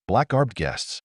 Black-garbed guests.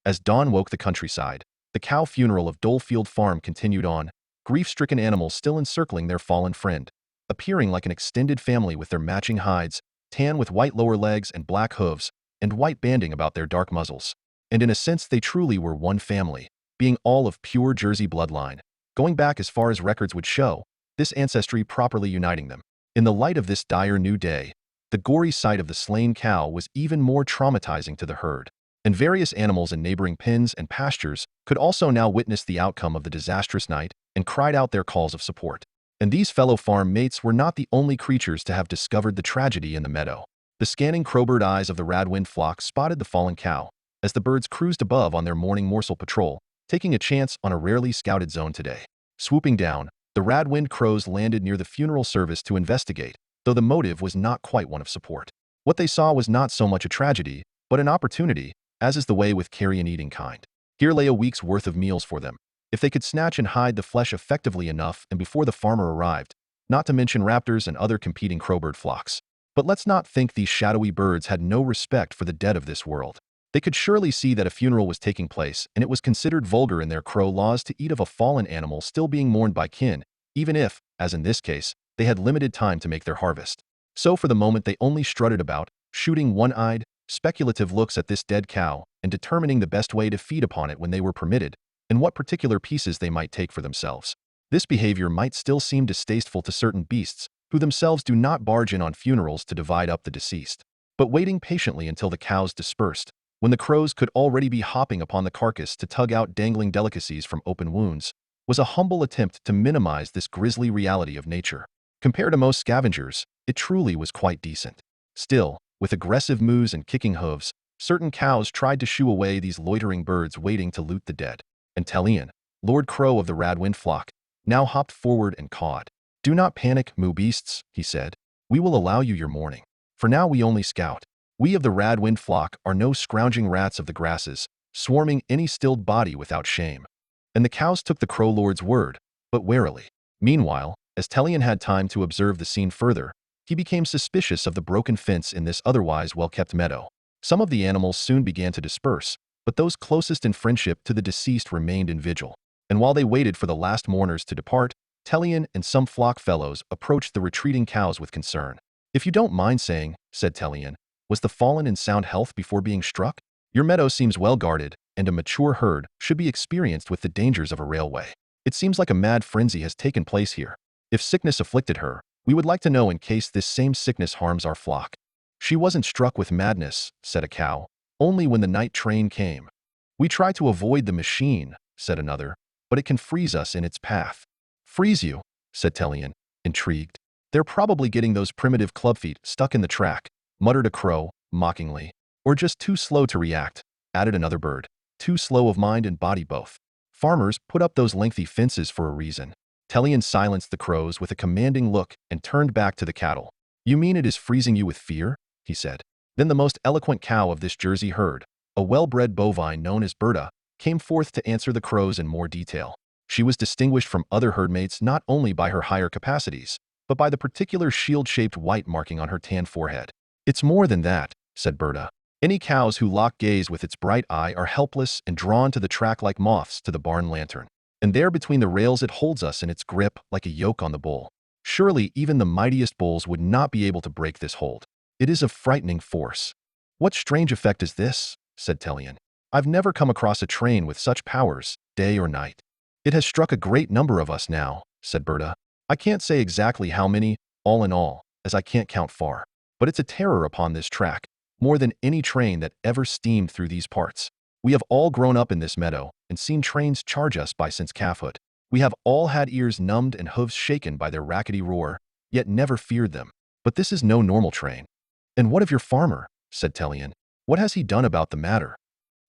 As dawn woke the countryside, the cow funeral of Dolefield Farm continued on, grief-stricken animals still encircling their fallen friend, appearing like an extended family with their matching hides, tan with white lower legs and black hooves, and white banding about their dark muzzles. And in a sense they truly were one family, being all of pure Jersey bloodline, going back as far as records would show, this ancestry properly uniting them. In the light of this dire new day, the gory sight of the slain cow was even more traumatizing to the herd, and various animals in neighboring pens and pastures could also now witness the outcome of the disastrous night and cried out their calls of support. And these fellow farm mates were not the only creatures to have discovered the tragedy in the meadow. The scanning crowbird eyes of the radwind flock spotted the fallen cow, as the birds cruised above on their morning morsel patrol, taking a chance on a rarely scouted zone today. Swooping down, the radwind crows landed near the funeral service to investigate, though the motive was not quite one of support. What they saw was not so much a tragedy, but an opportunity, as is the way with carrion-eating kind. Here lay a week's worth of meals for them, if they could snatch and hide the flesh effectively enough and before the farmer arrived, not to mention raptors and other competing crowbird flocks. But let's not think these shadowy birds had no respect for the dead of this world. They could surely see that a funeral was taking place, and it was considered vulgar in their crow laws to eat of a fallen animal still being mourned by kin, even if, as in this case, they had limited time to make their harvest. So for the moment they only strutted about, shooting one-eyed, speculative looks at this dead cow and determining the best way to feed upon it when they were permitted, and what particular pieces they might take for themselves. This behavior might still seem distasteful to certain beasts, who themselves do not barge in on funerals to divide up the deceased. But waiting patiently until the cows dispersed, when the crows could already be hopping upon the carcass to tug out dangling delicacies from open wounds, was a humble attempt to minimize this grisly reality of nature. Compared to most scavengers, it truly was quite decent. Still, with aggressive moos and kicking hooves, certain cows tried to shoo away these loitering birds waiting to loot the dead. And Telian, Lord Crow of the radwind flock, now hopped forward and cawed. "Do not panic, moo beasts," he said. "We will allow you your mourning. For now we only scout. We of the radwind flock are no scrounging rats of the grasses, swarming any stilled body without shame." And the cows took the Crow Lord's word, but warily. Meanwhile, as Telian had time to observe the scene further, he became suspicious of the broken fence in this otherwise well-kept meadow. Some of the animals soon began to disperse, but those closest in friendship to the deceased remained in vigil. And while they waited for the last mourners to depart, Telian and some flock fellows approached the retreating cows with concern. "If you don't mind saying," said Telian, "was the fallen in sound health before being struck? Your meadow seems well guarded, and a mature herd should be experienced with the dangers of a railway. It seems like a mad frenzy has taken place here. If sickness afflicted her, we would like to know in case this same sickness harms our flock." "She wasn't struck with madness," said a cow, "only when the night train came." "We try to avoid the machine," said another, "but it can freeze us in its path." "Freeze you?" said Telian, intrigued. "They're probably getting those primitive clubfeet stuck in the track," muttered a crow, mockingly. "Or just too slow to react," added another bird. "Too slow of mind and body both. Farmers put up those lengthy fences for a reason." Telian silenced the crows with a commanding look and turned back to the cattle. "You mean it is freezing you with fear?" he said. Then the most eloquent cow of this Jersey herd, a well-bred bovine known as Berta, came forth to answer the crows in more detail. She was distinguished from other herdmates not only by her higher capacities, but by the particular shield-shaped white marking on her tan forehead. "It's more than that," said Berta. "Any cows who lock gaze with its bright eye are helpless and drawn to the track like moths to the barn lantern. And there between the rails it holds us in its grip like a yoke on the bull. Surely even the mightiest bulls would not be able to break this hold. It is of frightening force." "What strange effect is this?" said Telian. "I've never come across a train with such powers, day or night." "It has struck a great number of us now," said Berta. "I can't say exactly how many, all in all, as I can't count far. But it's a terror upon this track, more than any train that ever steamed through these parts. We have all grown up in this meadow and seen trains charge us by since calfhood. We have all had ears numbed and hooves shaken by their rackety roar, yet never feared them. But this is no normal train." "And what of your farmer?" said Telian. "What has he done about the matter?"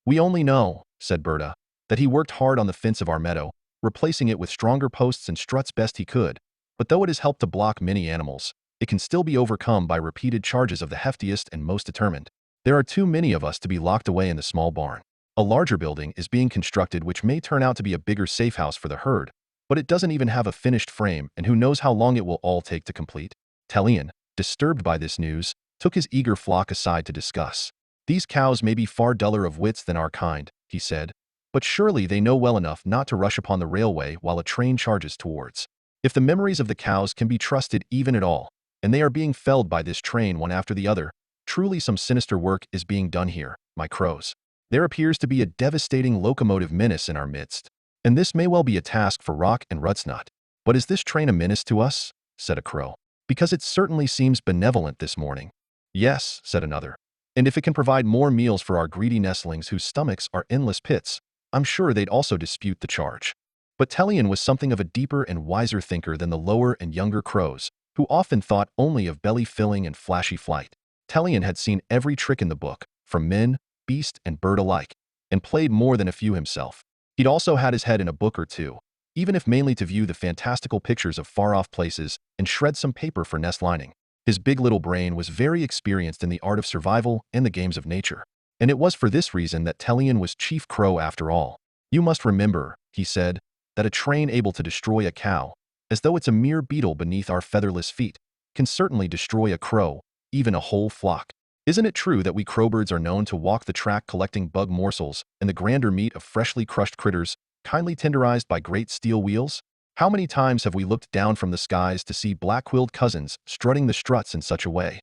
"We only know," said Berta, "that he worked hard on the fence of our meadow, replacing it with stronger posts and struts best he could. But though it has helped to block many animals, it can still be overcome by repeated charges of the heftiest and most determined. There are too many of us to be locked away in the small barn. A larger building is being constructed which may turn out to be a bigger safe house for the herd, but it doesn't even have a finished frame, and who knows how long it will all take to complete." Telian, disturbed by this news, took his eager flock aside to discuss. These cows may be far duller of wits than our kind, he said, but surely they know well enough not to rush upon the railway while a train charges towards. If the memories of the cows can be trusted even at all, and they are being felled by this train one after the other, truly some sinister work is being done here, my crows. There appears to be a devastating locomotive menace in our midst, and this may well be a task for Rock and Rutsnut. But is this train a menace to us? Said a crow. Because it certainly seems benevolent this morning. Yes, said another. And if it can provide more meals for our greedy nestlings whose stomachs are endless pits, I'm sure they'd also dispute the charge. But Telion was something of a deeper and wiser thinker than the lower and younger crows, who often thought only of belly filling and flashy flight. Telion had seen every trick in the book, from men, beast, and bird alike, and played more than a few himself. He'd also had his head in a book or two, even if mainly to view the fantastical pictures of far-off places and shred some paper for nest lining. His big little brain was very experienced in the art of survival and the games of nature. And it was for this reason that Telion was chief crow after all. You must remember, he said, that a train able to destroy a cow, as though it's a mere beetle beneath our featherless feet, can certainly destroy a crow, even a whole flock. Isn't it true that we crowbirds are known to walk the track collecting bug morsels and the grander meat of freshly crushed critters, kindly tenderized by great steel wheels? How many times have we looked down from the skies to see black-quilled cousins strutting the struts in such a way?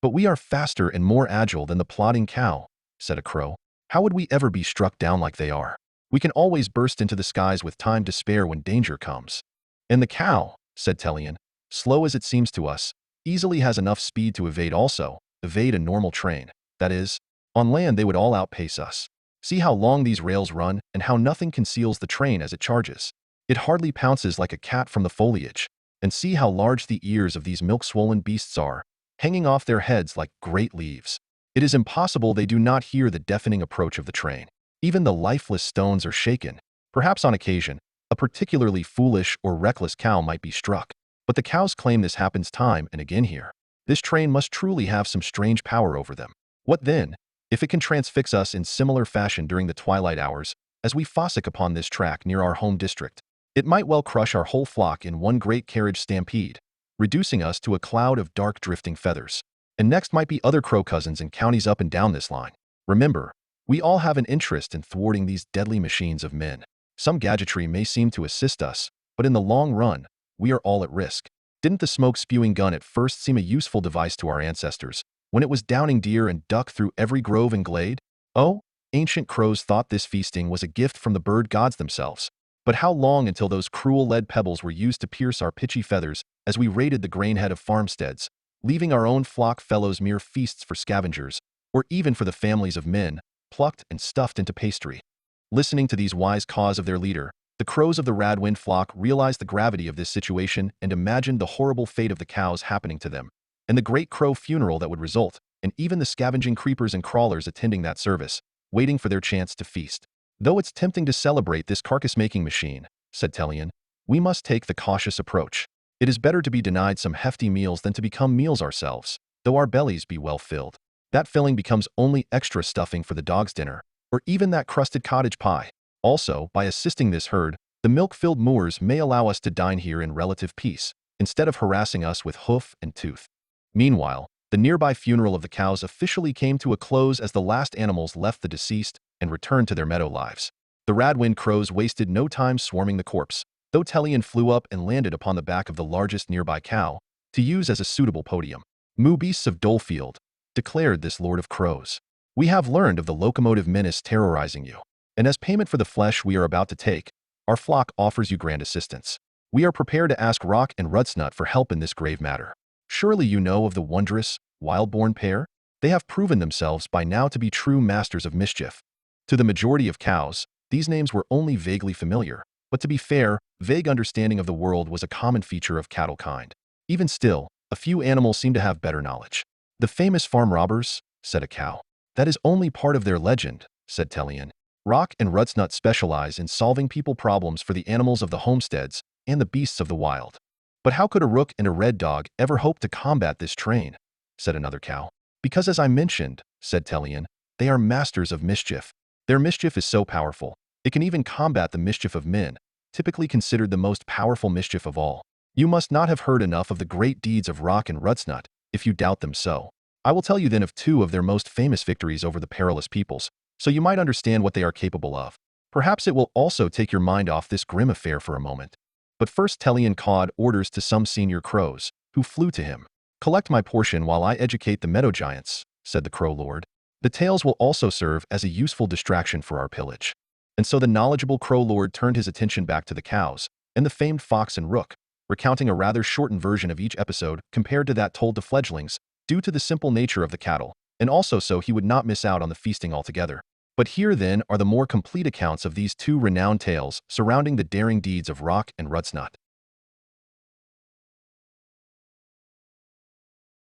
But we are faster and more agile than the plodding cow, said a crow. How would we ever be struck down like they are? We can always burst into the skies with time to spare when danger comes. And the cow, said Telion, slow as it seems to us, easily has enough speed to evade a normal train. That is, on land they would all outpace us. See how long these rails run and how nothing conceals the train as it charges. It hardly pounces like a cat from the foliage. And see how large the ears of these milk-swollen beasts are, hanging off their heads like great leaves. It is impossible they do not hear the deafening approach of the train. Even the lifeless stones are shaken. Perhaps on occasion, a particularly foolish or reckless cow might be struck. But the cows claim this happens time and again here. This train must truly have some strange power over them. What then, if it can transfix us in similar fashion during the twilight hours, as we fossick upon this track near our home district? It might well crush our whole flock in one great carriage stampede, reducing us to a cloud of dark drifting feathers. And next might be other crow cousins in counties up and down this line. Remember, we all have an interest in thwarting these deadly machines of men. Some gadgetry may seem to assist us, but in the long run, we are all at risk. Didn't the smoke-spewing gun at first seem a useful device to our ancestors, when it was downing deer and duck through every grove and glade? Oh, ancient crows thought this feasting was a gift from the bird gods themselves. But how long until those cruel lead pebbles were used to pierce our pitchy feathers as we raided the grain-head of farmsteads, leaving our own flock fellows mere feasts for scavengers, or even for the families of men, plucked and stuffed into pastry? Listening to these wise caws of their leader, the crows of the Radwind flock realized the gravity of this situation and imagined the horrible fate of the cows happening to them, and the great crow funeral that would result, and even the scavenging creepers and crawlers attending that service, waiting for their chance to feast. Though it's tempting to celebrate this carcass-making machine, said Telion, we must take the cautious approach. It is better to be denied some hefty meals than to become meals ourselves, though our bellies be well filled. That filling becomes only extra stuffing for the dog's dinner, or even that crusted cottage pie. Also, by assisting this herd, the milk-filled moors may allow us to dine here in relative peace, instead of harassing us with hoof and tooth. Meanwhile, the nearby funeral of the cows officially came to a close as the last animals left the deceased and returned to their meadow lives. The Radwind crows wasted no time swarming the corpse, though Telion flew up and landed upon the back of the largest nearby cow, to use as a suitable podium. "Moo beasts of Dolefield," declared this lord of crows, "we have learned of the locomotive menace terrorizing you, and as payment for the flesh we are about to take, our flock offers you grand assistance. We are prepared to ask Rock and Rutsnut for help in this grave matter. Surely you know of the wondrous, wild-born pair? They have proven themselves by now to be true masters of mischief." To the majority of cows, these names were only vaguely familiar, but to be fair, vague understanding of the world was a common feature of cattle kind. Even still, a few animals seem to have better knowledge. "The famous farm robbers," said a cow. "That is only part of their legend," said Telion. "Rock and Rutsnut specialize in solving people problems for the animals of the homesteads and the beasts of the wild." "But how could a rook and a red dog ever hope to combat this train?" said another cow. "Because as I mentioned," said Telion, "they are masters of mischief. Their mischief is so powerful, it can even combat the mischief of men, typically considered the most powerful mischief of all. You must not have heard enough of the great deeds of Rock and Rutsnut, if you doubt them so." I will tell you then of two of their most famous victories over the perilous peoples, so you might understand what they are capable of. Perhaps it will also take your mind off this grim affair for a moment. But first Telian cawed orders to some senior crows, who flew to him. "Collect my portion while I educate the meadow giants," said the crow lord. "The tales will also serve as a useful distraction for our pillage." And so the knowledgeable crow lord turned his attention back to the cows, and the famed fox and rook, recounting a rather shortened version of each episode compared to that told to fledglings, due to the simple nature of the cattle, and also so he would not miss out on the feasting altogether. But here then are the more complete accounts of these two renowned tales surrounding the daring deeds of Rock and Rutsnot.